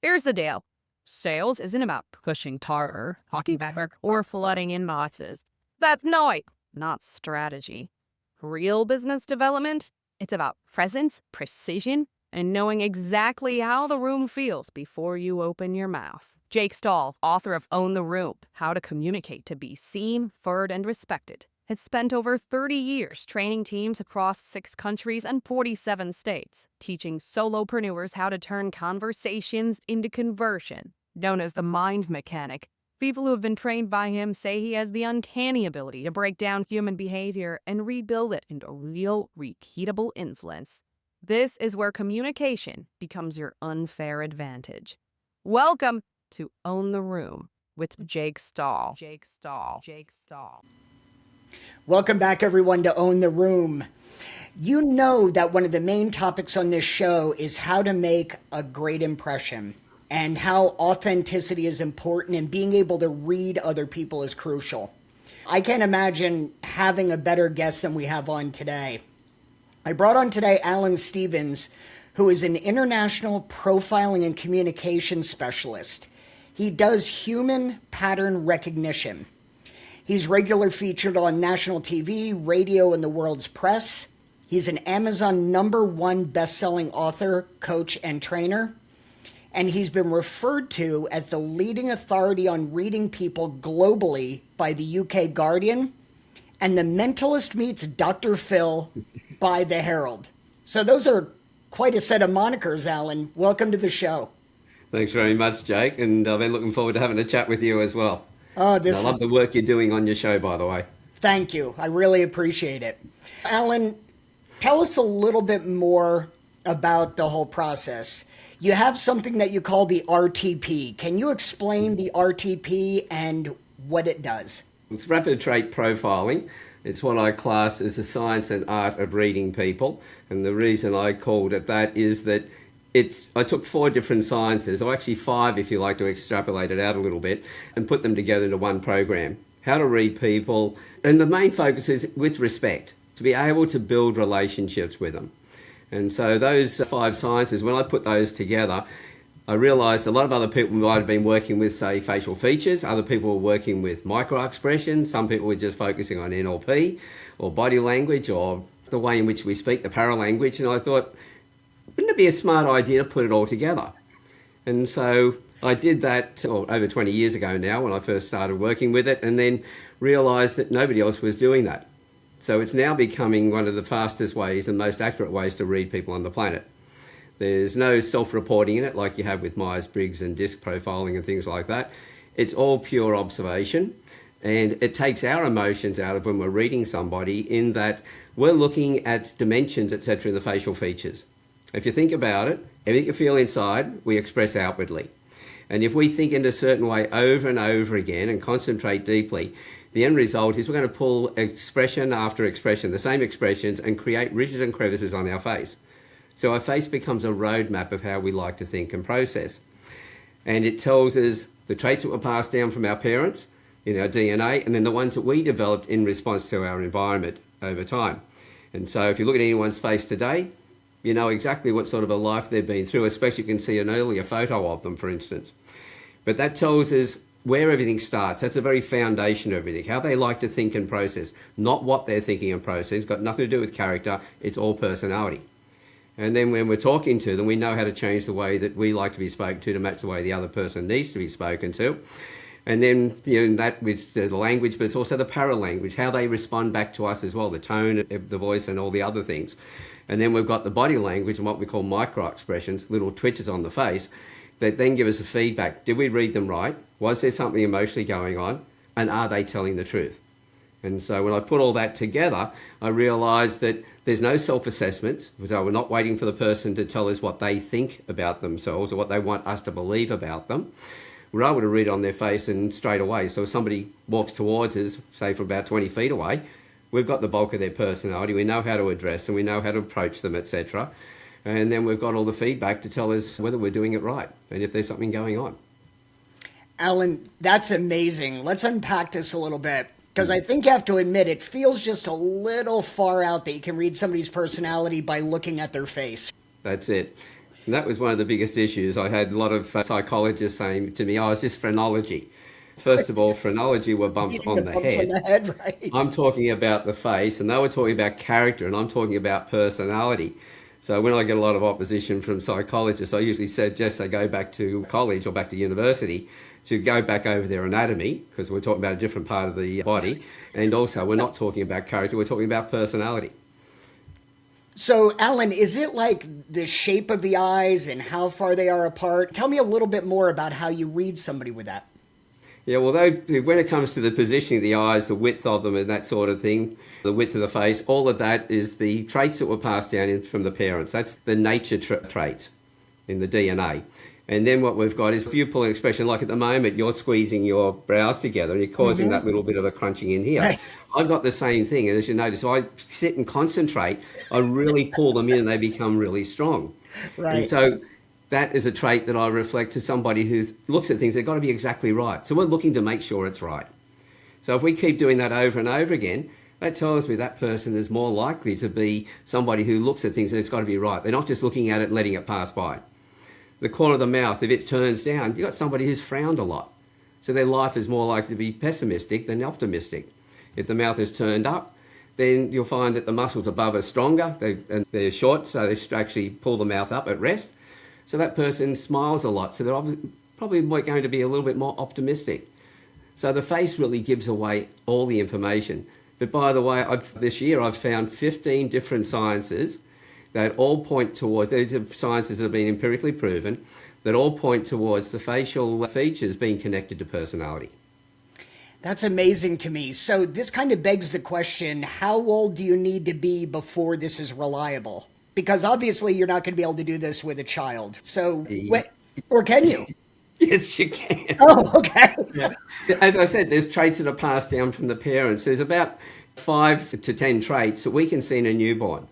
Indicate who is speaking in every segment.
Speaker 1: Here's the deal. Sales isn't about pushing harder, talking better, or flooding inboxes. That's noise, not strategy. Real business development, it's about presence, precision, and knowing exactly how the room feels before you open your mouth. Jake Stahl, author of Own the Room, How to Communicate to Be Seen, Heard, and Respected, has spent over 30 years training teams across 6 countries and 47 states, teaching solopreneurs how to turn conversations into conversion. Known as the mind mechanic, people who have been trained by him say he has the uncanny ability to break down human behavior and rebuild it into real, repeatable influence. This is where communication becomes your unfair advantage. Welcome to Own the Room with Jake Stahl.
Speaker 2: Welcome back, everyone, to Own the Room. You know that one of the main topics on this show is how to make a great impression and how authenticity is important, and being able to read other people is crucial. I can't imagine having a better guest than we have on today. I brought on today Alan Stevens, who is an international profiling and communication specialist. He does human pattern recognition. He's regularly featured on national TV, radio, and the world's press. He's an Amazon #1 best-selling author, coach, and trainer. And he's been referred to as the leading authority on reading people globally by the UK Guardian, and the mentalist meets Dr. Phil by the Herald. So those are quite a set of monikers, Alan. Welcome to the show.
Speaker 3: Thanks very much, Jake, and I've been looking forward to having a chat with you as well.
Speaker 2: Oh,
Speaker 3: I love the work you're doing on your show, by the way.
Speaker 2: Thank you. I really appreciate it. Alan, tell us a little bit more about the whole process. You have something that you call the RTP. Can you explain the RTP and what it does?
Speaker 3: It's rapid trait profiling. It's what I class as the science and art of reading people. And the reason I called it that is that I took 4 different sciences, or actually 5 if you like to extrapolate it out a little bit, and put them together into one program. How to read people. And the main focus is with respect, to be able to build relationships with them. And so those 5 sciences, when I put those together, I realised a lot of other people might have been working with, say, facial features. Other people were working with microexpressions. Some people were just focusing on NLP or body language or the way in which we speak, the paralanguage. And I thought, wouldn't it be a smart idea to put it all together? And so I did that over 20 years ago now when I first started working with it, and then realised that nobody else was doing that. So it's now becoming one of the fastest ways and most accurate ways to read people on the planet. There's no self-reporting in it like you have with Myers-Briggs and disc profiling and things like that. It's all pure observation, and it takes our emotions out of when we're reading somebody, in that we're looking at dimensions, etc., in the facial features. If you think about it, everything you feel inside, we express outwardly. And if we think in a certain way over and over again and concentrate deeply, the end result is we're going to pull expression after expression, the same expressions, and create ridges and crevices on our face. So our face becomes a roadmap of how we like to think and process. And it tells us the traits that were passed down from our parents in our DNA, and then the ones that we developed in response to our environment over time. And so if you look at anyone's face today, you know exactly what sort of a life they've been through, especially you can see an earlier photo of them, for instance. But that tells us where everything starts. That's the very foundation of everything, how they like to think and process, not what they're thinking and processing. It's got nothing to do with character, it's all personality. And then when we're talking to them, we know how to change the way that we like to be spoken to match the way the other person needs to be spoken to. And then that with the language, but it's also the paralanguage, how they respond back to us as well, the tone of the voice and all the other things. And then we've got the body language and what we call microexpressions, little twitches on the face, that then give us a feedback. Did we read them right? Was there something emotionally going on? And are they telling the truth? And so when I put all that together, I realised that there's no self-assessments. So we're not waiting for the person to tell us what they think about themselves or what they want us to believe about them. We're able to read on their face and straight away. So if somebody walks towards us, say from about 20 feet away, we've got the bulk of their personality. We know how to address them. We know how to approach them, etc. And then we've got all the feedback to tell us whether we're doing it right and if there's something going on.
Speaker 2: Alan, that's amazing. Let's unpack this a little bit, because I think you have to admit it feels just a little far out that you can read somebody's personality by looking at their face.
Speaker 3: That's it. And that was one of the biggest issues. I had a lot of psychologists saying to me, oh, is this phrenology? First of all, phrenology were bumps
Speaker 2: Eating
Speaker 3: on
Speaker 2: the
Speaker 3: the
Speaker 2: bumps on
Speaker 3: head.
Speaker 2: the head, right?
Speaker 3: I'm talking about the face, and they were talking about character, and I'm talking about personality. So when I get a lot of opposition from psychologists, I usually suggest they go back to college or back to university to go back over their anatomy, because we're talking about a different part of the body. And also, we're not talking about character, we're talking about personality.
Speaker 2: So, Alan, is it like the shape of the eyes and how far they are apart? Tell me a little bit more about how you read somebody with that.
Speaker 3: Yeah, well, when it comes to the positioning of the eyes, the width of them and that sort of thing, the width of the face, all of that is the traits that were passed down from the parents. That's the nature traits in the DNA. And then what we've got is, if you pull an expression, like at the moment, you're squeezing your brows together and you're causing that little bit of a crunching in here.
Speaker 2: Right.
Speaker 3: I've got the same thing. And as you notice, if I sit and concentrate, I really pull them in and they become really strong.
Speaker 2: Right.
Speaker 3: And so that is a trait that I reflect to somebody who looks at things, they've got to be exactly right. So we're looking to make sure it's right. So if we keep doing that over and over again, that tells me that person is more likely to be somebody who looks at things and it's got to be right. They're not just looking at it and letting it pass by. The corner of the mouth, if it turns down, you've got somebody who's frowned a lot. So their life is more likely to be pessimistic than optimistic. If the mouth is turned up, then you'll find that the muscles above are stronger and they're short, so they actually pull the mouth up at rest. So that person smiles a lot, so they're probably going to be a little bit more optimistic. So the face really gives away all the information. But by the way, this year I've found 15 different sciences that all point towards, these are sciences that have been empirically proven, that all point towards the facial features being connected to personality.
Speaker 2: That's amazing to me. So this kind of begs the question, how old do you need to be before this is reliable? Because obviously you're not going to be able to do this with a child. So, or can you?
Speaker 3: Yes, you can.
Speaker 2: Oh, okay.
Speaker 3: Yeah. As I said, there's traits that are passed down from the parents. There's about 5 to 10 traits that we can see in a newborn.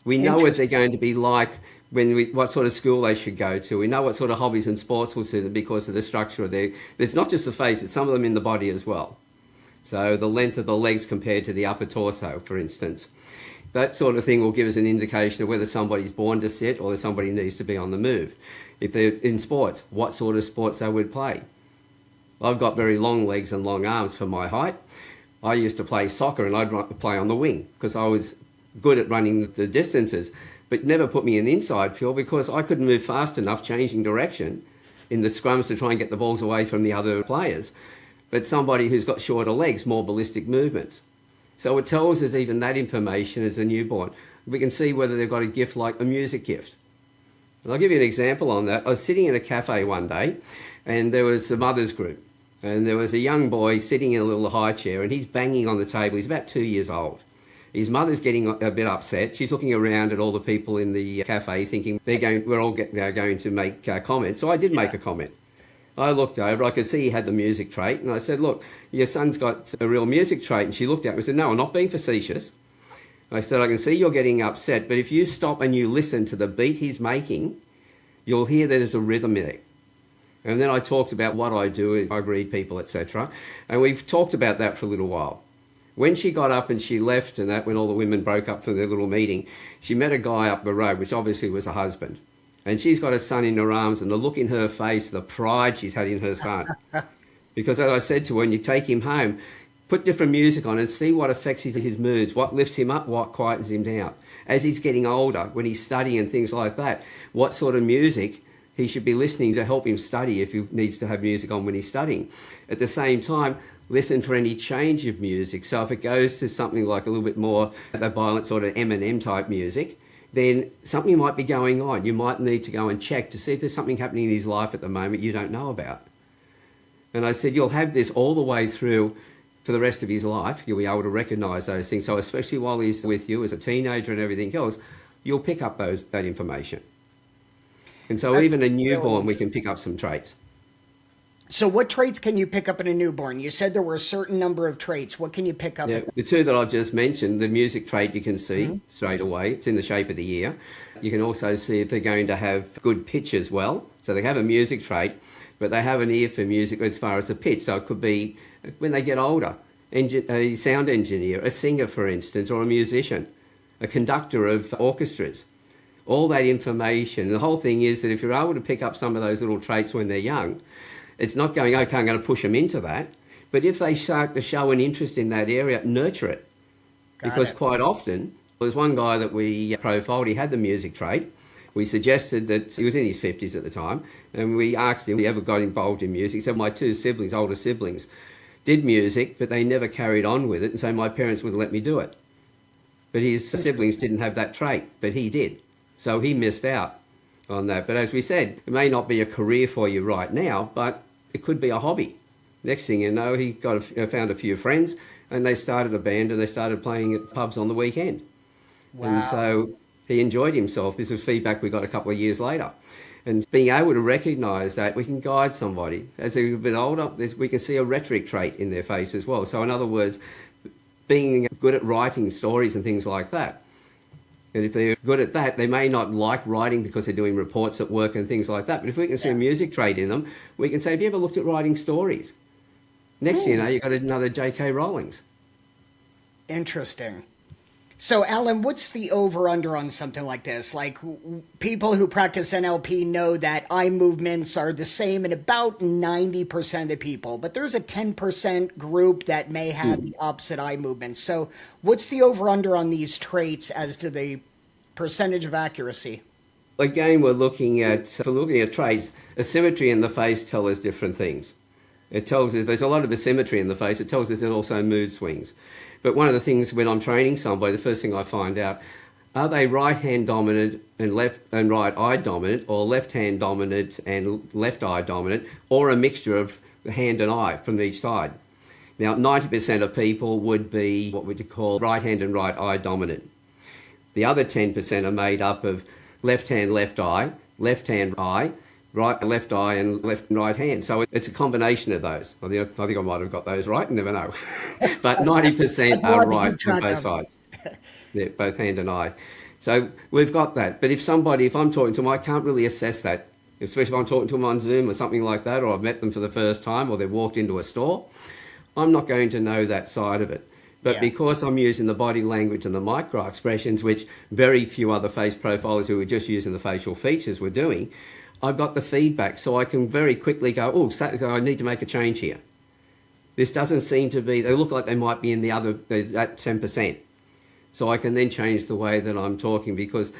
Speaker 3: We know what they're going to be like, what sort of school they should go to. We know what sort of hobbies and sports will suit them because of the structure of it's not just the face, it's some of them in the body as well. So the length of the legs compared to the upper torso, for instance. That sort of thing will give us an indication of whether somebody's born to sit or somebody needs to be on the move. If they're in sports, what sort of sports they would play. I've got very long legs and long arms for my height. I used to play soccer and I'd play on the wing because I was good at running the distances, but never put me in the inside field because I couldn't move fast enough changing direction in the scrums to try and get the balls away from the other players. But somebody who's got shorter legs, more ballistic movements. So it tells us even that information as a newborn. We can see whether they've got a gift like a music gift. And I'll give you an example on that. I was sitting in a cafe one day and there was a mother's group and there was a young boy sitting in a little high chair and he's banging on the table. He's about 2 years old. His mother's getting a bit upset. She's looking around at all the people in the cafe thinking we're all going to make comments. So I did make a comment. I looked over, I could see he had the music trait, and I said, look, your son's got a real music trait. And she looked at me and said, no, I'm not being facetious. I said, I can see you're getting upset, but if you stop and you listen to the beat he's making, you'll hear that there's a rhythm in it. And then I talked about what I do, I read people, etc. And we've talked about that for a little while. When she got up and she left, and that when all the women broke up for their little meeting, she met a guy up the road, which obviously was a husband. And she's got a son in her arms, and the look in her face, the pride she's had in her son. Because as I said to her, when you take him home, put different music on and see what affects his moods, what lifts him up, what quietens him down. As he's getting older, when he's studying and things like that, what sort of music he should be listening to help him study if he needs to have music on when he's studying. At the same time, listen for any change of music. So if it goes to something like a little bit more the violent sort of Eminem type music, then something might be going on. You might need to go and check to see if there's something happening in his life at the moment you don't know about. And I said, you'll have this all the way through for the rest of his life. You'll be able to recognise those things. So especially while he's with you as a teenager and everything else, you'll pick up that information. And so even a newborn, we can pick up some traits.
Speaker 2: So what traits can you pick up in a newborn? You said there were a certain number of traits. What can you pick up?
Speaker 3: Yeah, the two that I've just mentioned, the music trait you can see straight away. It's in the shape of the ear. You can also see if they're going to have good pitch as well. So they have a music trait, but they have an ear for music as far as the pitch. So it could be when they get older, a sound engineer, a singer, for instance, or a musician, a conductor of orchestras. all that information. The whole thing is that if you're able to pick up some of those little traits when they're young, it's not going, okay, I'm going to push them into that. But if they start to show an interest in that area, nurture it. Because quite often, there's one guy that we profiled, he had the music trait. We suggested that he was in his 50s at the time, and we asked him if he ever got involved in music. He said, my two siblings, older siblings, did music, but they never carried on with it, and so my parents wouldn't let me do it. But his siblings didn't have that trait, but he did. So he missed out on that. But as we said, it may not be a career for you right now, but it could be a hobby. Next thing you know, he found a few friends, and they started a band, and they started playing at pubs on the weekend. Wow. And so he enjoyed himself. This was feedback we got a couple of years later. And being able to recognise that, we can guide somebody. As they're a bit older, we can see a rhetoric trait in their face as well. So in other words, being good at writing stories and things like that. And if they're good at that, they may not like writing because they're doing reports at work and things like that. But if we can see a music trait in them, we can say, have you ever looked at writing stories? Next thing you know, you've got another J.K. Rowling's.
Speaker 2: Interesting. So, Alan, what's the over-under on something like this? Like, people who practice NLP know that eye movements are the same in about 90% of the people, but there's a 10% group that may have the opposite eye movements. So, what's the over-under on these traits as to the percentage of accuracy?
Speaker 3: Again, we're looking at traits. Asymmetry in the face tells us different things. It tells us there's a lot of asymmetry in the face. It tells us there's also mood swings. But one of the things when I'm training somebody, the first thing I find out, are they right hand dominant and left and right eye dominant, or left hand dominant and left eye dominant, or a mixture of hand and eye from each side? Now, 90% of people would be what we would call right hand and right eye dominant. The other 10% are made up of left hand, left eye, left hand eye, right, left eye, and left and right hand. So it's a combination of those. I think I might have got those right, you never know. But 90% are right on both sides. Yeah, both hand and eye. So we've got that. But if I'm talking to them, I can't really assess that, especially if I'm talking to them on Zoom or something like that, or I've met them for the first time, or they've walked into a store. I'm not going to know that side of it. But because I'm using the body language and the micro expressions, which very few other face profilers who were just using the facial features were doing, I've got the feedback, so I can very quickly go, so I need to make a change here. This doesn't seem to be, they look like they might be in that 10%. So I can then change the way that I'm talking, because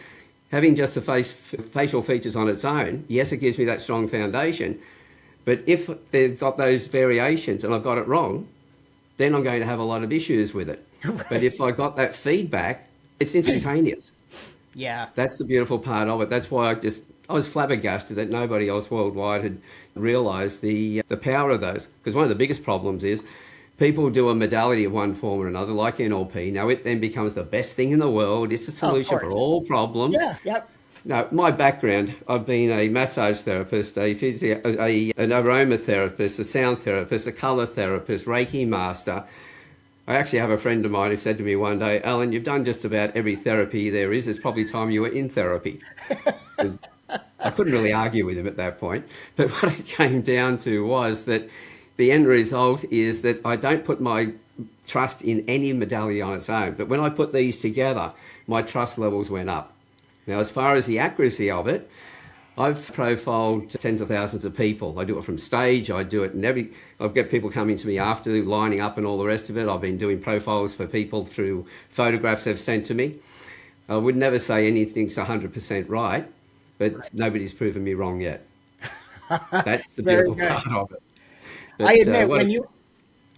Speaker 3: having just the facial features on its own, yes, it gives me that strong foundation. But if they've got those variations and I've got it wrong, then I'm going to have a lot of issues with it. Right. But if I got that feedback, it's instantaneous.
Speaker 2: Yeah.
Speaker 3: That's the beautiful part of it. That's why I was flabbergasted that nobody else worldwide had realised the power of those. Because one of the biggest problems is people do a modality of one form or another, like NLP. Now it then becomes the best thing in the world. It's a solution for all problems.
Speaker 2: Yeah, yep.
Speaker 3: Now, my background, I've been a massage therapist, an aromatherapist, a sound therapist, a colour therapist, Reiki master. I actually have a friend of mine who said to me one day, Alan, you've done just about every therapy there is. It's probably time you were in therapy. I couldn't really argue with him at that point. But what it came down to was that the end result is that I don't put my trust in any modality on its own. But when I put these together, my trust levels went up. Now, as far as the accuracy of it, I've profiled tens of thousands of people. I do it from stage. I do it in I've got people coming to me after, lining up and all the rest of it. I've been doing profiles for people through photographs they've sent to me. I would never say anything's 100% right, but nobody's proven me wrong yet. That's the beautiful part of it. But,
Speaker 2: I admit,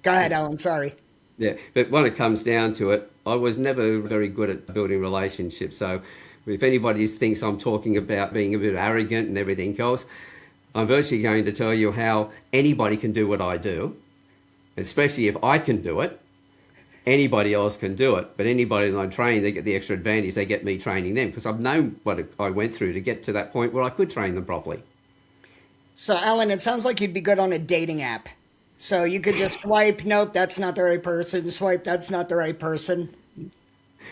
Speaker 2: Go ahead, Alan, sorry.
Speaker 3: Yeah, but when it comes down to it, I was never very good at building relationships. So if anybody thinks I'm talking about being a bit arrogant and everything else, I'm virtually going to tell you how anybody can do what I do, especially if I can do it. Anybody else can do it, but anybody that I train, they get the extra advantage. They get me training them because I've known what I went through to get to that point where I could train them properly.
Speaker 2: So, Alan, it sounds like you'd be good on a dating app. So you could just swipe, nope, that's not the right person. Swipe, that's not the right person.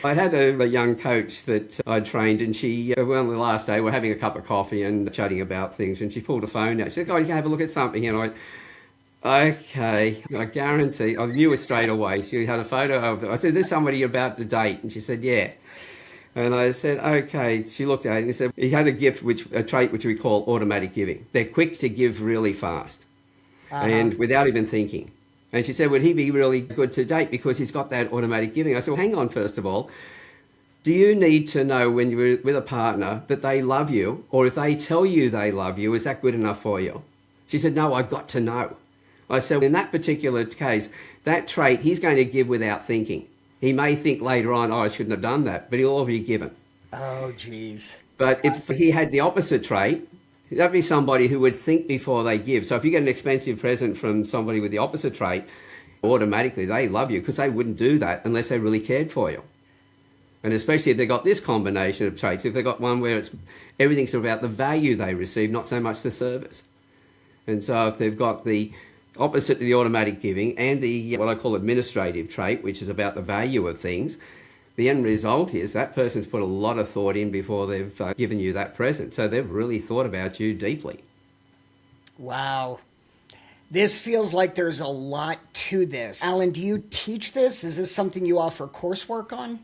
Speaker 3: I had a young coach that I trained, and she, on the last day, we're having a cup of coffee and chatting about things, and she pulled a phone out. She said, you can have a look at something. And I went, okay, I guarantee, I knew it straight away. She had a photo of it. I said, there's somebody you're about to date. And she said, yeah. And I said, okay. She looked at it and said, he had a trait which we call automatic giving. They're quick to give really fast and without even thinking. And she said, would he be really good to date because he's got that automatic giving? I said, well, hang on, first of all. Do you need to know when you're with a partner that they love you, or if they tell you they love you, is that good enough for you? She said, no, I've got to know. I said, in that particular case, that trait, he's going to give without thinking. He may think later on, oh, I shouldn't have done that, but he'll already given.
Speaker 2: Oh, geez.
Speaker 3: But if he had the opposite trait, that'd be somebody who would think before they give. So if you get an expensive present from somebody with the opposite trait, automatically they love you because they wouldn't do that unless they really cared for you. And especially if they've got this combination of traits, if they've got one where everything's about the value they receive, not so much the service. And so if they've got the opposite to the automatic giving and the what I call administrative trait, which is about the value of things, the end result is that person's put a lot of thought in before they've given you that present. So they've really thought about you deeply.
Speaker 2: Wow. This feels like there's a lot to this. Alan, do you teach this? Is this something you offer coursework on?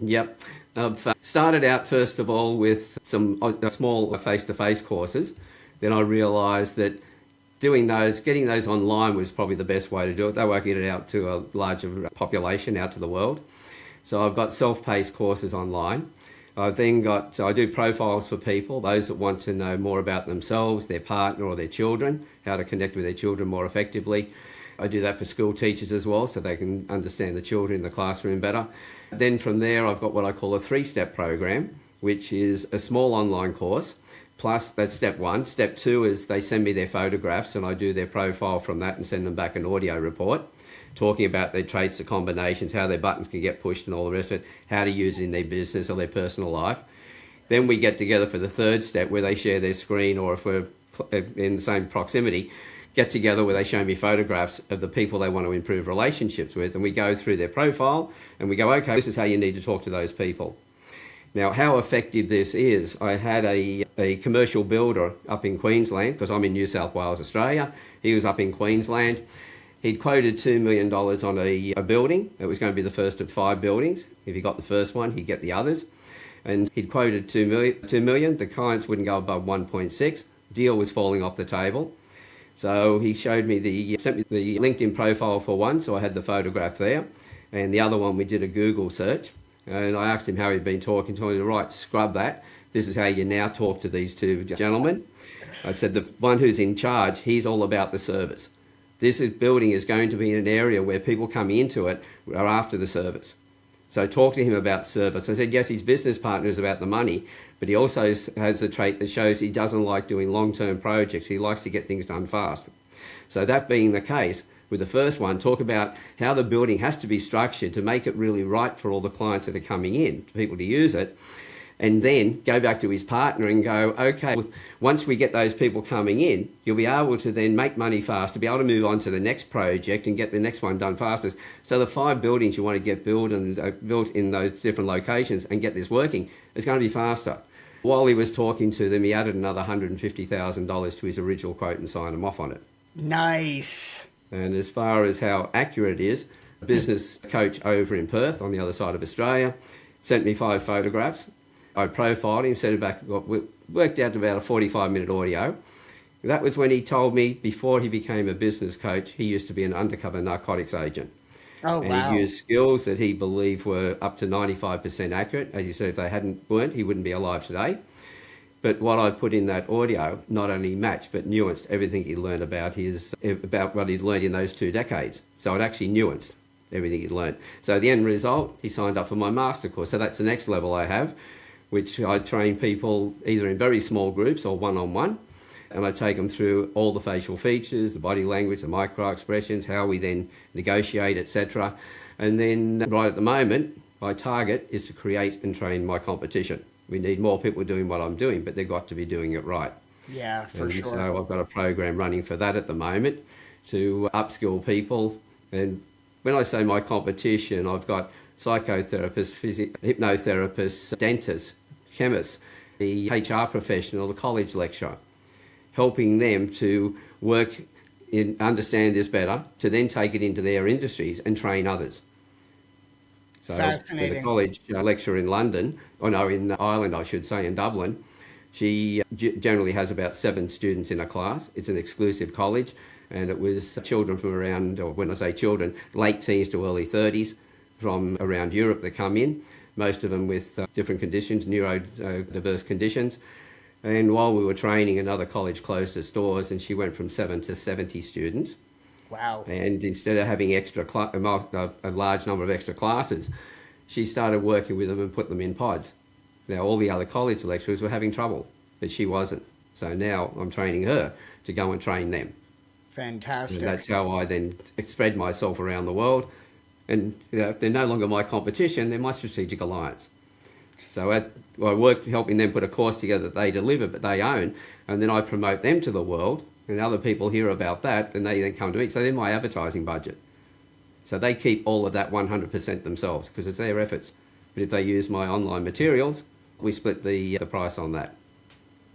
Speaker 3: Yep. I've started out, first of all, with some small face-to-face courses. Then I realised that getting those online was probably the best way to do it. They won't get it out to a larger population, out to the world. So I've got self-paced courses online. I do profiles for people, those that want to know more about themselves, their partner or their children, how to connect with their children more effectively. I do that for school teachers as well, so they can understand the children in the classroom better. Then from there, I've got what I call a 3-step program, which is a small online course. Plus, that's step 1. Step 2 is they send me their photographs and I do their profile from that and send them back an audio report, talking about their traits, the combinations, how their buttons can get pushed and all the rest of it, how to use it in their business or their personal life. Then we get together for the 3rd step where they share their screen, or if we're in the same proximity, get together where they show me photographs of the people they want to improve relationships with, and we go through their profile and we go, okay, this is how you need to talk to those people. Now, how effective this is, I had a commercial builder up in Queensland, because I'm in New South Wales, Australia. He was up in Queensland. He'd quoted $2 million on a building. It was going to be the first of 5 buildings. If he got the first one, he'd get the others. And he'd quoted $2 million. The clients wouldn't go above 1.6. Deal was falling off the table. So he sent me the LinkedIn profile for one, so I had the photograph there. And the other one, we did a Google search. And I asked him how he'd been talking to him. Right, scrub that. This is how you now talk to these 2 gentlemen. I said, the one who's in charge, he's all about the service. Building is going to be in an area where people coming into it are after the service. So talk to him about service. I said, yes, his business partner is about the money, but he also has a trait that shows he doesn't like doing long-term projects. He likes to get things done fast. So that being the case, with the first one, talk about how the building has to be structured to make it really right for all the clients that are coming in, for people to use it. And then go back to his partner and go, okay, once we get those people coming in, you'll be able to then make money faster, be able to move on to the next project and get the next one done faster. So the 5 buildings you want to get built in those different locations and get this working, it's going to be faster. While he was talking to them, he added another $150,000 to his original quote and signed them off on it.
Speaker 2: Nice.
Speaker 3: And as far as how accurate it is, a business coach over in Perth on the other side of Australia sent me 5 photographs. I profiled him, sent it back, worked out to about a 45-minute audio. That was when he told me, before he became a business coach, he used to be an undercover narcotics agent.
Speaker 2: Oh,
Speaker 3: and
Speaker 2: wow.
Speaker 3: he used skills that he believed were up to 95% accurate. As you said, if they weren't, he wouldn't be alive today. But what I put in that audio not only matched, but nuanced everything he learned about what he'd learned in those 2 decades. So it actually nuanced everything he'd learned. So the end result, he signed up for my master course. So that's the next level I have, which I train people either in very small groups or one-on-one. And I take them through all the facial features, the body language, the microexpressions, how we then negotiate, etc. And then right at the moment, my target is to create and train my competition. We need more people doing what I'm doing, but they've got to be doing it right.
Speaker 2: Yeah, for sure.
Speaker 3: So I've got a program running for that at the moment to upskill people. And when I say my competition, I've got psychotherapists, hypnotherapists, dentists, chemists, the HR professional, the college lecturer, helping them to understand this better, to then take it into their industries and train others. So with a
Speaker 2: Fascinating.
Speaker 3: college lecturer in London, or no, in Ireland, I should say, in Dublin, she generally has about 7 students in a class. It's an exclusive college, and it was children from around, or when I say children, late teens to early 30s from around Europe that come in, most of them with different conditions, neurodiverse conditions. And while we were training, another college closed its doors, and she went from 7 to 70 students.
Speaker 2: Wow.
Speaker 3: And instead of having a large number of extra classes, she started working with them and put them in pods. Now, all the other college lecturers were having trouble, but she wasn't. So now I'm training her to go and train them.
Speaker 2: Fantastic.
Speaker 3: And that's how I then spread myself around the world. And they're no longer my competition, they're my strategic alliance. So I work helping them put a course together that they deliver, but they own, and then I promote them to the world, and other people hear about that, and they then come to me. So they're my advertising budget. So they keep all of that 100% themselves because it's their efforts. But if they use my online materials, we split the price on that.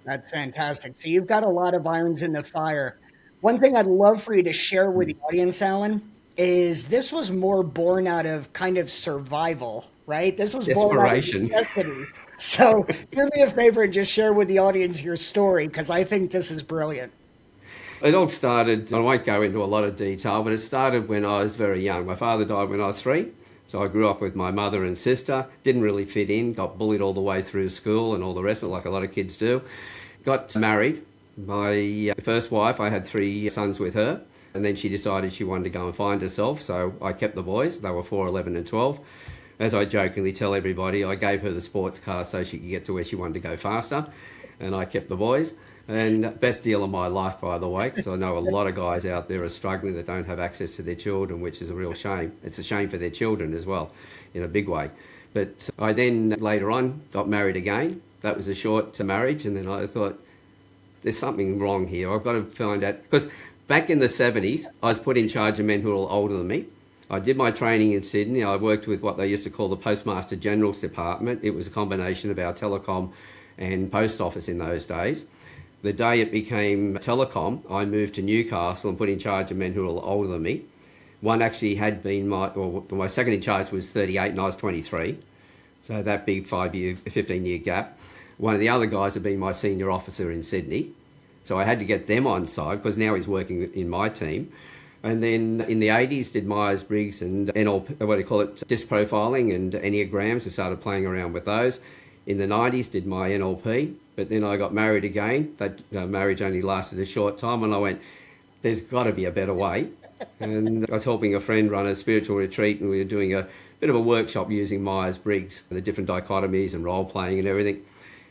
Speaker 2: That's fantastic. So you've got a lot of irons in the fire. One thing I'd love for you to share with the audience, Alan, is this was more born out of kind of survival, right? This was born out of
Speaker 3: Desperation.
Speaker 2: necessity. So do me a favor and just share with the audience your story, because I think this is brilliant.
Speaker 3: It all started, I won't go into a lot of detail, but it started when I was very young. My father died when I was 3, so I grew up with my mother and sister, didn't really fit in, got bullied all the way through school and all the rest of it, like a lot of kids do. Got married. My first wife, I had 3 sons with her, and then she decided she wanted to go and find herself, so I kept the boys. They were 4, 11 and 12. As I jokingly tell everybody, I gave her the sports car so she could get to where she wanted to go faster, and I kept the boys. And best deal of my life, by the way, because I know a lot of guys out there are struggling that don't have access to their children, which is a real shame. It's a shame for their children as well, in a big way. But I then, later on, got married again. That was a short marriage, and then I thought, there's something wrong here. I've got to find out. Because back in the 70s, I was put in charge of men who were all older than me. I did my training in Sydney. I worked with what they used to call the Postmaster General's Department. It was a combination of our telecom and post office in those days. The day it became telecom, I moved to Newcastle and put in charge of men who were older than me. One actually had been my second in charge was 38 and I was 23. So that big 15-year gap. One of the other guys had been my senior officer in Sydney. So I had to get them on side because now he's working in my team. And then in the 80s did Myers-Briggs and disc profiling and Enneagrams. I started playing around with those. In the 90s did my NLP, but then I got married again. That marriage only lasted a short time, and I went, there's got to be a better way. And I was helping a friend run a spiritual retreat, and we were doing a bit of a workshop using Myers-Briggs, the different dichotomies and role-playing and everything.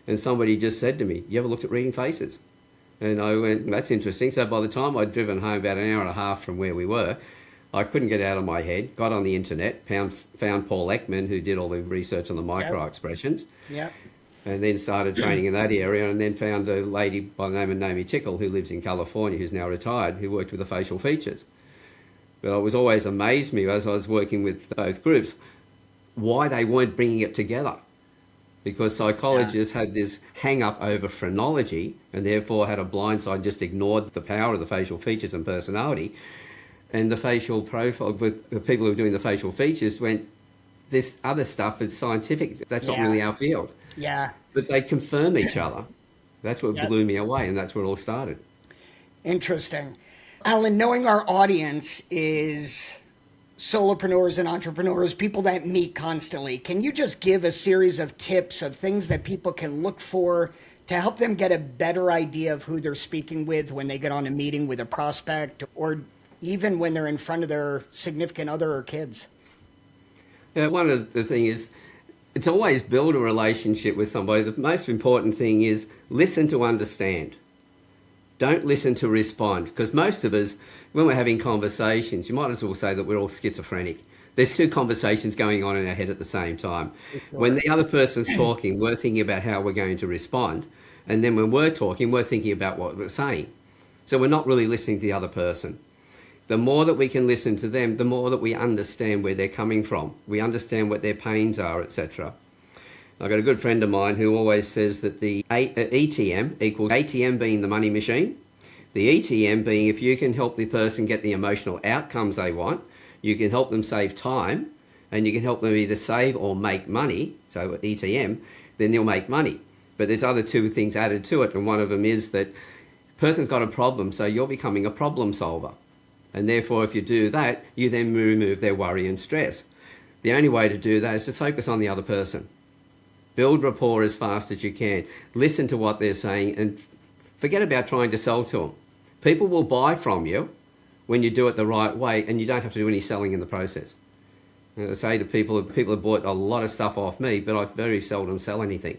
Speaker 3: And somebody just said to me, you ever looked at reading faces? And I went, that's interesting. So by the time I'd driven home about an hour and a half from where we were, I couldn't get out of my head, got on the internet, found Paul Ekman, who did all the research on the microexpressions,
Speaker 2: Yep.
Speaker 3: and then started training in that area, and then found a lady by the name of Naomi Tickle, who lives in California, who's now retired, who worked with the facial features. But it was always amazed me as I was working with both groups, why they weren't bringing it together. Because psychologists had this hang-up over phrenology and therefore had a blind side, just ignored the power of the facial features and personality. And the facial profile, with the people who were doing the facial features went, this other stuff is scientific. That's not really our field.
Speaker 2: Yeah.
Speaker 3: But they confirm each other. That's what blew me away, and that's where it all started.
Speaker 2: Interesting. Alan, knowing our audience is solopreneurs and entrepreneurs, people that meet constantly, can you just give a series of tips of things that people can look for to help them get a better idea of who they're speaking with when they get on a meeting with a prospect, or even when they're in front of their significant other or kids?
Speaker 3: Yeah, one of the things is, it's always build a relationship with somebody. The most important thing is listen to understand. Don't listen to respond, because most of us, when we're having conversations, you might as well say that we're all schizophrenic. There's 2 conversations going on in our head at the same time. When the other person's talking, we're thinking about how we're going to respond. And then when we're talking, we're thinking about what we're saying. So we're not really listening to the other person. The more that we can listen to them, the more that we understand where they're coming from. We understand what their pains are, etc. I've got a good friend of mine who always says that the ETM equals ATM being the money machine, the ETM being if you can help the person get the emotional outcomes they want, you can help them save time, and you can help them either save or make money, so ETM, then they'll make money. But there's other two things added to it, and one of them is that person's got a problem, so you're becoming a problem solver. And therefore, if you do that, you then remove their worry and stress. The only way to do that is to focus on the other person. Build rapport as fast as you can. Listen to what they're saying and forget about trying to sell to them. People will buy from you when you do it the right way, and you don't have to do any selling in the process. And I say to people have bought a lot of stuff off me, but I very seldom sell anything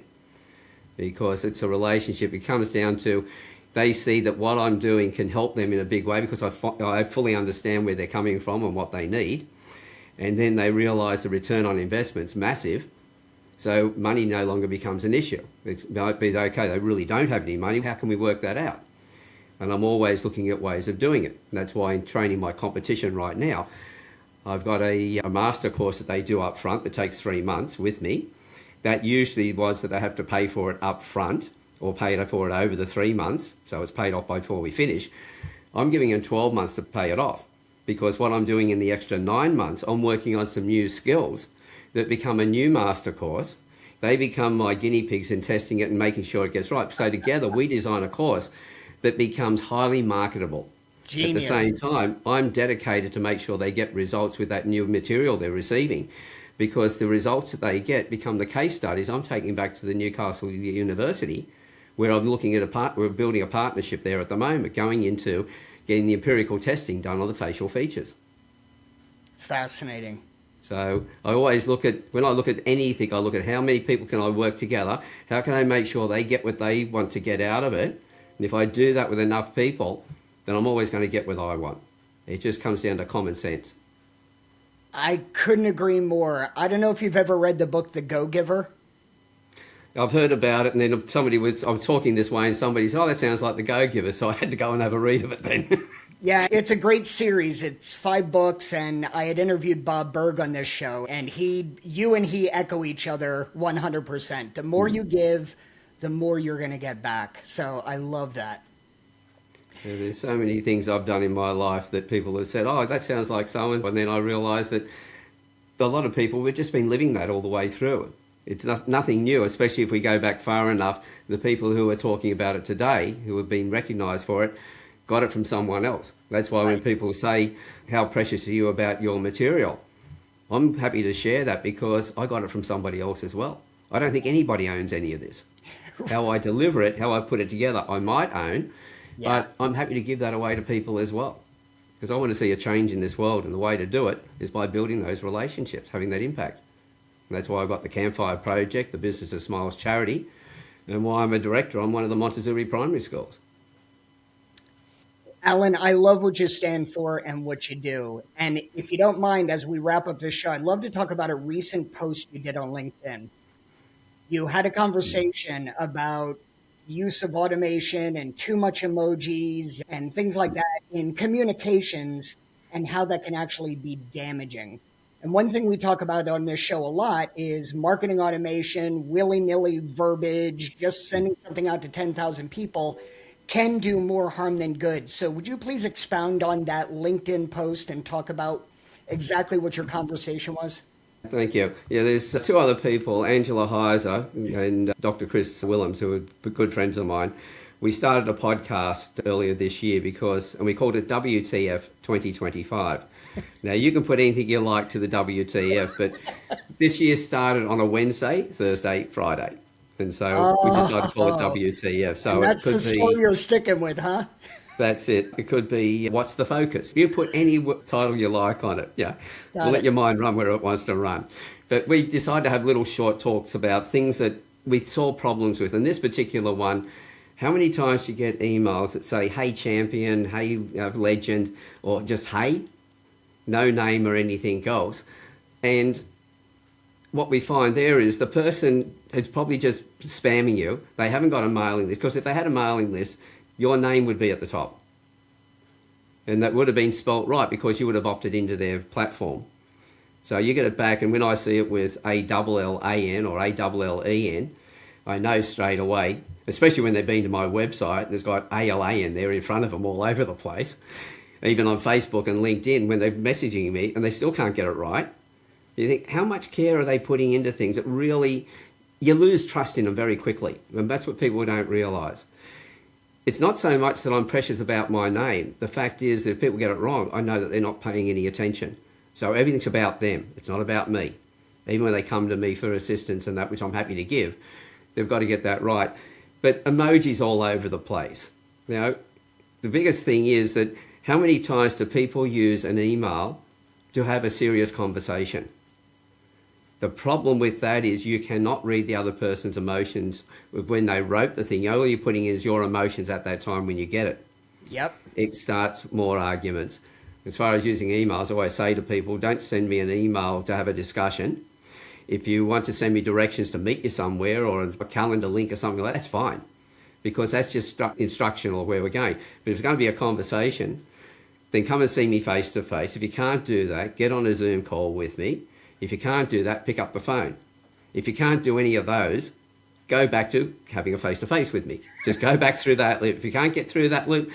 Speaker 3: because it's a relationship. It comes down to they see that what I'm doing can help them in a big way because I fully understand where they're coming from and what they need. And then they realise the return on investment's massive. So money no longer becomes an issue. It might be, okay, they really don't have any money. How can we work that out? And I'm always looking at ways of doing it. And that's why in training my competition right now, I've got a master course that they do up front that takes 3 months with me. That usually was that they have to pay for it up front or pay for it over the 3 months. So it's paid off before we finish. I'm giving them 12 months to pay it off because what I'm doing in the extra 9 months, I'm working on some new skills that become a new master course. They become my guinea pigs in testing it and making sure it gets right. So together we design a course that becomes highly marketable.
Speaker 2: Genius.
Speaker 3: At the same time, I'm dedicated to make sure they get results with that new material they're receiving because the results that they get become the case studies I'm taking back to the Newcastle University where I'm looking at we're building a partnership there at the moment, going into getting the empirical testing done on the facial features.
Speaker 2: Fascinating.
Speaker 3: So I always when I look at anything, I look at how many people can I work together, how can I make sure they get what they want to get out of it, and if I do that with enough people, then I'm always going to get what I want. It just comes down to common sense.
Speaker 2: I couldn't agree more. I don't know if you've ever read the book The Go-Giver.
Speaker 3: I've heard about it, and then I was talking this way, and somebody said, "Oh, that sounds like The Go-Giver," so I had to go and have a read of it then.
Speaker 2: Yeah, it's a great series. It's 5 books, and I had interviewed Bob Berg on this show, and you and he echo each other 100%. The more you give, the more you're going to get back. So I love that.
Speaker 3: Yeah, there's so many things I've done in my life that people have said, "Oh, that sounds like so-and-so," and then I realised that a lot of people, we've just been living that all the way through. It's nothing new, especially if we go back far enough. The people who are talking about it today, who have been recognised for it, got it from someone else. That's why when people say, how precious are you about your material? I'm happy to share that because I got it from somebody else as well. I don't think anybody owns any of this. How I deliver it, how I put it together, I might own, but I'm happy to give that away to people as well. Because I want to see a change in this world, and the way to do it is by building those relationships, having that impact. And that's why I've got the Campfire Project, the Business of Smiles charity, and why I'm a director on one of the Montessori primary schools.
Speaker 2: Alan, I love what you stand for and what you do. And if you don't mind, as we wrap up this show, I'd love to talk about a recent post you did on LinkedIn. You had a conversation about use of automation and too much emojis and things like that in communications and how that can actually be damaging. And one thing we talk about on this show a lot is marketing automation, willy-nilly verbiage, just sending something out to 10,000 people can do more harm than good. So would you please expound on that LinkedIn post and talk about exactly what your conversation was?
Speaker 3: Thank you. Yeah, there's 2 other people, Angela Heiser and Dr. Chris Willems, who are good friends of mine. We started a podcast earlier this year and we called it WTF 2025. Now, you can put anything you like to the WTF, but this year started on a Wednesday, Thursday, Friday. And so we decided to call it WTF. So
Speaker 2: and that's the story you're sticking with, huh?
Speaker 3: That's it. It could be, what's the focus? You put any title you like on it. Yeah. We'll let your mind run where it wants to run. But we decided to have little short talks about things that we saw problems with. And this particular one, how many times do you get emails that say, hey, champion, hey, legend, or just hey, no name or anything else? And what we find there is the person is probably just spamming you. They haven't got a mailing list, because if they had a mailing list, your name would be at the top. And that would have been spelt right because you would have opted into their platform. So you get it back, and when I see it with ALLAN or ALLEN, I know straight away, especially when they've been to my website and it's got ALAN there in front of them all over the place. Even on Facebook and LinkedIn, when they're messaging me and they still can't get it right, You think, how much care are they putting into things that really, you lose trust in them very quickly. And that's what people don't realise. It's not so much that I'm precious about my name. The fact is that if people get it wrong, I know that they're not paying any attention. So everything's about them. It's not about me. Even when they come to me for assistance and that, which I'm happy to give, they've got to get that right. But emojis all over the place. You know, the biggest thing is that how many times do people use an email to have a serious conversation? The problem with that is you cannot read the other person's emotions when they wrote the thing. All you're putting in is your emotions at that time when you get it.
Speaker 2: Yep.
Speaker 3: It starts more arguments. As far as using emails, I always say to people, don't send me an email to have a discussion. If you want to send me directions to meet you somewhere or a calendar link or something like that, that's fine, because that's just instructional of where we're going. But if it's going to be a conversation, then come and see me face to face. If you can't do that, get on a Zoom call with me. If you can't do that, pick up the phone. If you can't do any of those, go back to having a face-to-face with me. Just go back through that loop. If you can't get through that loop,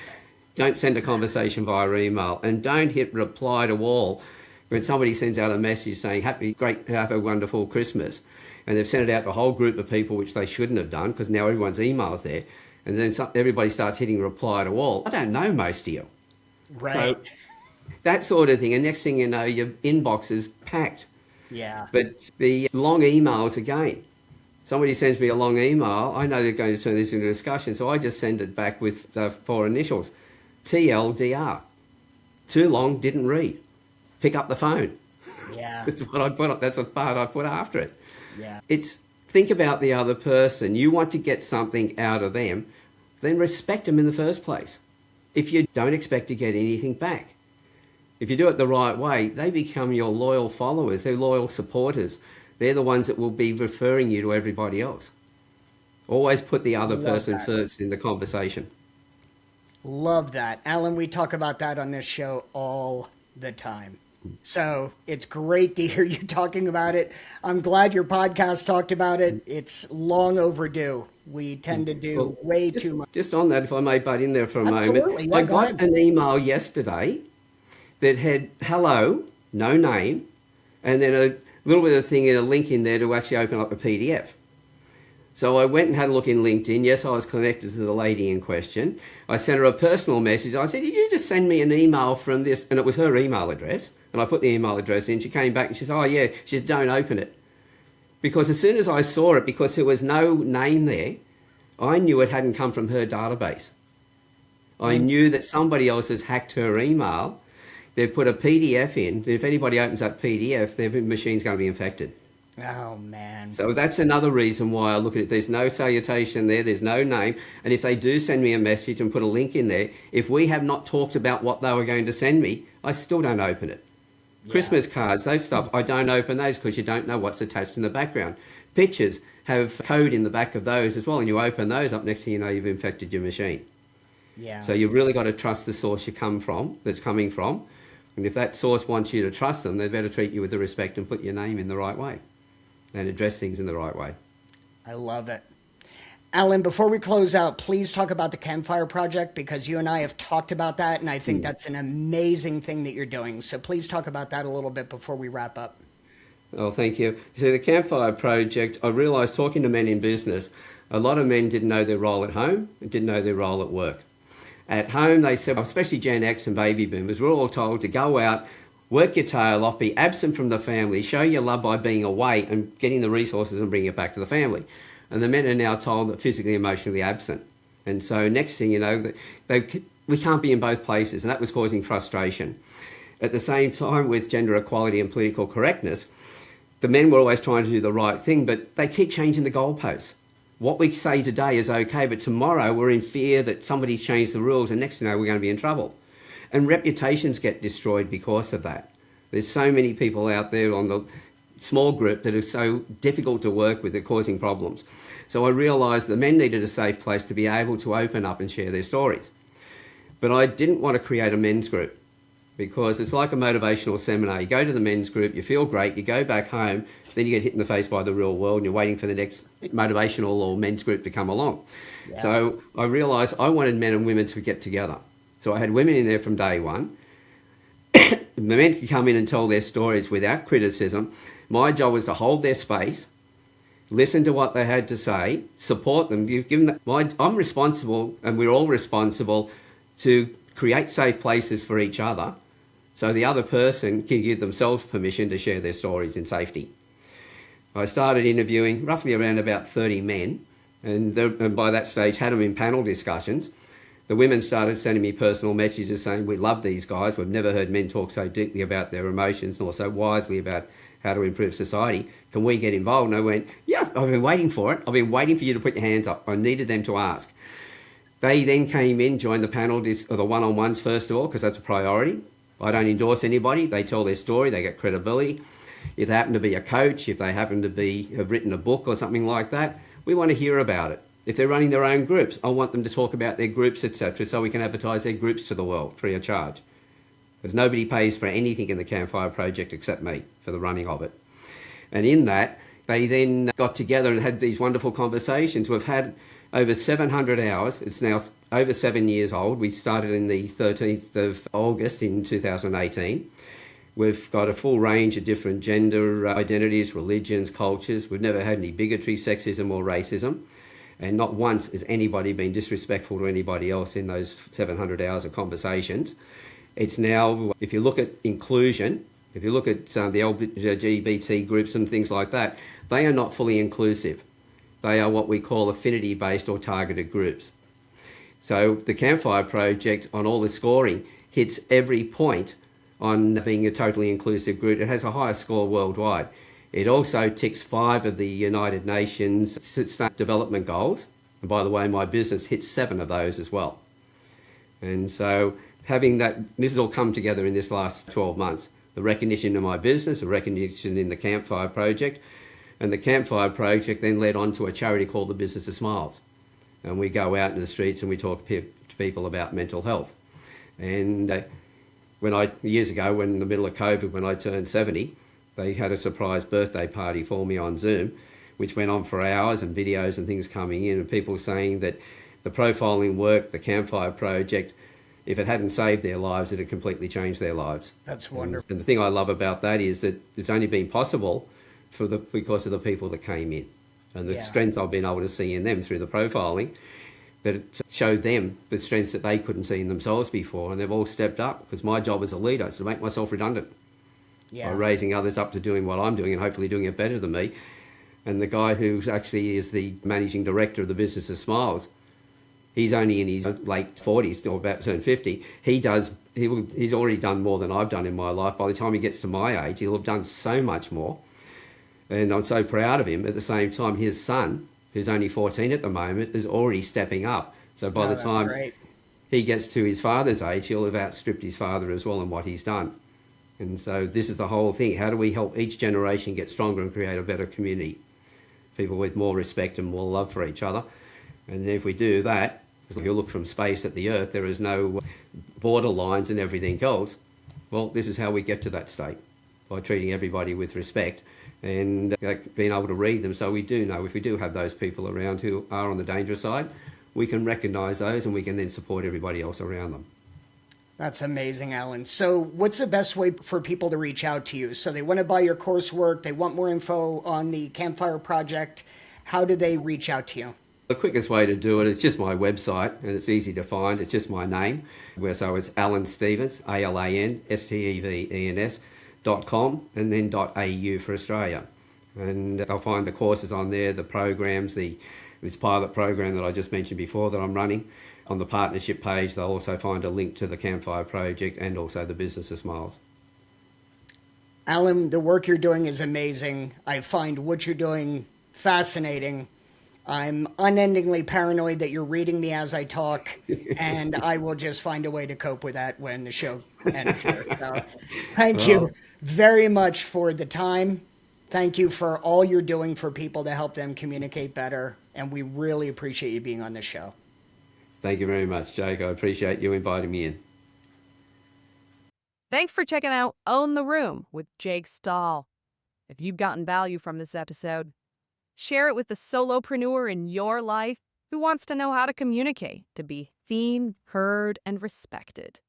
Speaker 3: don't send a conversation via email, and don't hit reply to all when somebody sends out a message saying, have a wonderful Christmas. And they've sent it out to a whole group of people, which they shouldn't have done, because now everyone's email's there. And then everybody starts hitting reply to all. I don't know most of you.
Speaker 2: Right.
Speaker 3: So that sort of thing. And next thing you know, your inbox is packed.
Speaker 2: Yeah.
Speaker 3: But the long emails again, somebody sends me a long email, I know they're going to turn this into a discussion, so I just send it back with the 4 initials, TLDR. Too long, didn't read. Pick up the phone.
Speaker 2: Yeah.
Speaker 3: That's what I put. That's the part I put after it.
Speaker 2: Yeah.
Speaker 3: It's think about the other person. You want to get something out of them, then respect them in the first place. If you don't expect to get anything back. If you do it the right way, they become your loyal followers. They're loyal supporters. They're the ones that will be referring you to everybody else. Always put the other person first in the conversation.
Speaker 2: Love that. Alan, we talk about that on this show all the time. So it's great to hear you talking about it. I'm glad your podcast talked about it. It's long overdue. We tend to do way too much.
Speaker 3: Just on that, if I may butt in there for a
Speaker 2: Absolutely.
Speaker 3: moment.
Speaker 2: Yeah,
Speaker 3: I
Speaker 2: go
Speaker 3: got
Speaker 2: ahead.
Speaker 3: an email yesterday that had hello, no name, and then a little bit of thing and a link in there to actually open up a PDF. So I went and had a look in LinkedIn. Yes, I was connected to the lady in question. I sent her a personal message. I said, did you just send me an email from this? And it was her email address. And I put the email address in. She came back and she said, oh, yeah. She said, don't open it. Because as soon as I saw it, because there was no name there, I knew it hadn't come from her database. I knew that somebody else has hacked her email. They've put a PDF in. If anybody opens that PDF, their machine's going to be infected.
Speaker 2: Oh, man.
Speaker 3: So that's another reason why I look at it. There's no salutation there. There's no name. And if they do send me a message and put a link in there, if we have not talked about what they were going to send me, I still don't open it. Yeah. Christmas cards, those stuff, I don't open those because you don't know what's attached in the background. Pictures have code in the back of those as well, and you open those up, next thing you know, you've infected your machine.
Speaker 2: Yeah.
Speaker 3: So you've really got to trust the source that's coming from. And if that source wants you to trust them, they better treat you with the respect and put your name in the right way and address things in the right way.
Speaker 2: I love it. Alan, before we close out, please talk about the Campfire Project, because you and I have talked about that, and I think that's an amazing thing that you're doing. So please talk about that a little bit before we wrap up.
Speaker 3: Oh, thank you. So the Campfire Project, I realised talking to men in business, a lot of men didn't know their role at home and didn't know their role at work. At home, they said, especially Gen X and baby boomers, we're all told to go out, work your tail off, be absent from the family, show your love by being away and getting the resources and bringing it back to the family. And the men are now told that physically, emotionally absent. And so next thing you know, we can't be in both places, and that was causing frustration. At the same time, with gender equality and political correctness, the men were always trying to do the right thing, but they keep changing the goalposts. What we say today is okay, but tomorrow we're in fear that somebody's changed the rules, and next thing you know, we're going to be in trouble. And reputations get destroyed because of that. There's so many people out there on the small group that are so difficult to work with, they're causing problems. So I realised the men needed a safe place to be able to open up and share their stories. But I didn't want to create a men's group, because it's like a motivational seminar. You go to the men's group, you feel great, you go back home, then you get hit in the face by the real world and you're waiting for the next motivational or men's group to come along. Yeah. So I realised I wanted men and women to get together. So I had women in there from day one. the men could come in and tell their stories without criticism. My job was to hold their space, listen to what they had to say, support them. I'm responsible, and we're all responsible, to create safe places for each other so the other person can give themselves permission to share their stories in safety. I started interviewing roughly around about 30 men, and by that stage had them in panel discussions. The women started sending me personal messages saying, we love these guys. We've never heard men talk so deeply about their emotions nor so wisely about how to improve society. Can we get involved? And I went, yeah, I've been waiting for it. I've been waiting for you to put your hands up. I needed them to ask. They then came in, joined the panel, or the one-on-ones first of all, because that's a priority. I don't endorse anybody. They tell their story. They get credibility. If they happen to be a coach, if they happen to have written a book or something like that, we want to hear about it. If they're running their own groups, I want them to talk about their groups, etc., so we can advertise their groups to the world free of charge. Because nobody pays for anything in the Campfire Project except me for the running of it. And in that, they then got together and had these wonderful conversations. We've had over 700 hours. It's now over 7 years old. We started in the 13th of August in 2018. We've got a full range of different gender identities, religions, cultures. We've never had any bigotry, sexism or racism. And not once has anybody been disrespectful to anybody else in those 700 hours of conversations. It's now, if you look at inclusion, if you look at the LGBT groups and things like that, they are not fully inclusive. They are what we call affinity-based or targeted groups. So the Campfire Project, on all the scoring, hits every point on being a totally inclusive group. It has a higher score worldwide. It also ticks 5 of the United Nations Sustainable Development Goals. And by the way, my business hits 7 of those as well. And so having that, this has all come together in this last 12 months. The recognition of my business, the recognition in the Campfire Project. And the Campfire Project then led on to a charity called the Business of Smiles. And we go out in the streets and we talk to people about mental health. And years ago, when in the middle of COVID, when I turned 70, they had a surprise birthday party for me on Zoom, which went on for hours, and videos and things coming in, and people saying that the profiling work, the Campfire Project, if it hadn't saved their lives, it had completely changed their lives.
Speaker 2: That's wonderful.
Speaker 3: And the thing I love about that is that it's only been possible because of the people that came in, and the strength I've been able to see in them through the profiling, that it showed them the strengths that they couldn't see in themselves before, and they've all stepped up, because my job as a leader is to make myself redundant. By raising others up to doing what I'm doing and hopefully doing it better than me. And the guy who actually is the managing director of the Business of Smiles, he's only in his late 40s or about to turn 50. He's already done more than I've done in my life. By the time he gets to my age, he'll have done so much more. And I'm so proud of him. At the same time, his son, who's only 14 at the moment, is already stepping up. So by the time he gets to his father's age, he'll have outstripped his father as well in what he's done. And so this is the whole thing. How do we help each generation get stronger and create a better community? People with more respect and more love for each other. And if we do that, if you look from space at the Earth, there is no border lines and everything else. Well, this is how we get to that state, by treating everybody with respect and being able to read them. So we do know if we do have those people around who are on the dangerous side, we can recognise those and we can then support everybody else around them.
Speaker 2: That's amazing, Alan. So what's the best way for people to reach out to you? So they want to buy your coursework, they want more info on the Campfire Project. How do they reach out to you?
Speaker 3: The quickest way to do it is just my website, and it's easy to find. It's just my name. So it's Alan Stevens, AlanStevens.com, and then .au for Australia. And I'll find the courses on there, the programs, this pilot program that I just mentioned before that I'm running. On the partnership page, they'll also find a link to the Campfire Project and also the Business of Smiles.
Speaker 2: Alan, the work you're doing is amazing. I find what you're doing fascinating. I'm unendingly paranoid that you're reading me as I talk, and I will just find a way to cope with that when the show ends here. So, thank you very much for the time. Thank you for all you're doing for people to help them communicate better, and we really appreciate you being on the show.
Speaker 3: Thank you very much, Jake. I appreciate you inviting me in.
Speaker 1: Thanks for checking out Own the Room with Jake Stahl. If you've gotten value from this episode, share it with the solopreneur in your life who wants to know how to communicate to be seen, heard, and respected.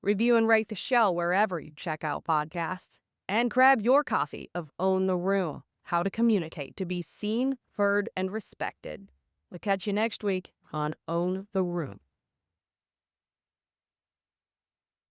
Speaker 1: Review and rate the show wherever you check out podcasts. And grab your copy of Own the Room, How to Communicate to be Seen, Heard, and Respected. We'll catch you next week on Own the Room.